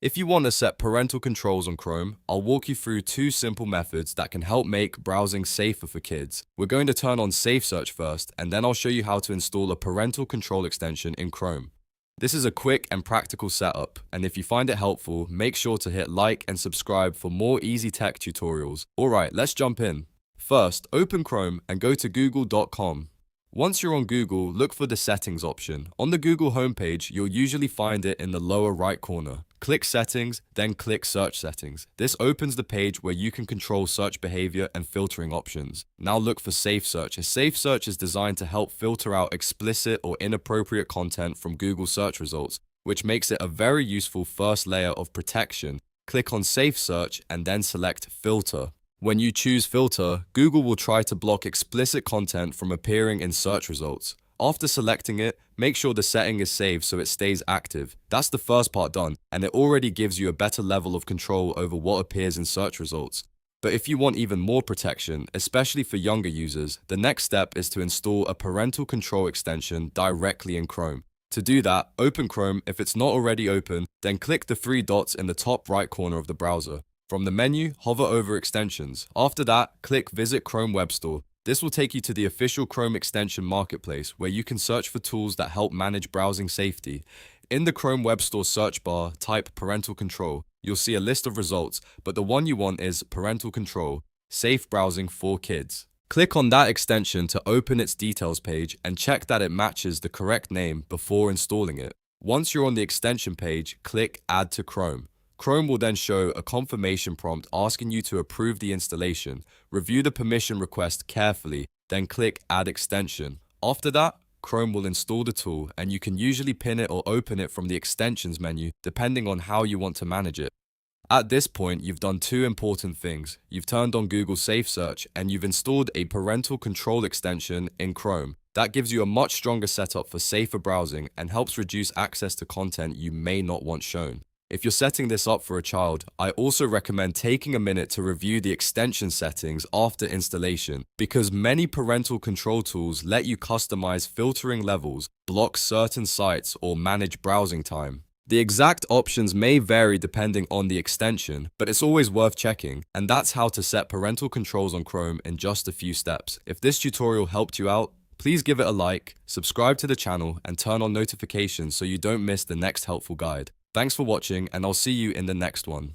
If you want to set parental controls on Chrome, I'll walk you through two simple methods that can help make browsing safer for kids. We're going to turn on SafeSearch first, and then I'll show you how to install a parental control extension in Chrome. This is a quick and practical setup, and if you find it helpful, make sure to hit like and subscribe for more easy tech tutorials. Alright, let's jump in. First, open Chrome and go to google.com. Once you're on Google, look for the Settings option. On the Google homepage, you'll usually find it in the lower right corner. Click Settings, then click Search Settings. This opens the page where you can control search behavior and filtering options. Now look for SafeSearch. A SafeSearch is designed to help filter out explicit or inappropriate content from Google search results, which makes it a very useful first layer of protection. Click on SafeSearch and then select Filter. When you choose Filter, Google will try to block explicit content from appearing in search results. After selecting it, make sure the setting is saved so it stays active. That's the first part done, and it already gives you a better level of control over what appears in search results. But if you want even more protection, especially for younger users, the next step is to install a parental control extension directly in Chrome. To do that, open Chrome. If it's not already open, then click the three dots in the top right corner of the browser. From the menu, hover over Extensions. After that, click Visit Chrome Web Store. This will take you to the official Chrome extension marketplace, where you can search for tools that help manage browsing safety. In the Chrome Web Store search bar, type Parental Control. You'll see a list of results, but the one you want is Parental Control, Safe Browsing for Kids. Click on that extension to open its details page and check that it matches the correct name before installing it. Once you're on the extension page, click Add to Chrome. Chrome will then show a confirmation prompt asking you to approve the installation. Review the permission request carefully, then click Add Extension. After that, Chrome will install the tool, and you can usually pin it or open it from the Extensions menu, depending on how you want to manage it. At this point, you've done two important things. You've turned on Google SafeSearch, and you've installed a parental control extension in Chrome. That gives you a much stronger setup for safer browsing and helps reduce access to content you may not want shown. If you're setting this up for a child, I also recommend taking a minute to review the extension settings after installation, because many parental control tools let you customize filtering levels, block certain sites, or manage browsing time. The exact options may vary depending on the extension, but it's always worth checking, and that's how to set parental controls on Chrome in just a few steps. If this tutorial helped you out, please give it a like, subscribe to the channel, and turn on notifications so you don't miss the next helpful guide. Thanks for watching, and I'll see you in the next one.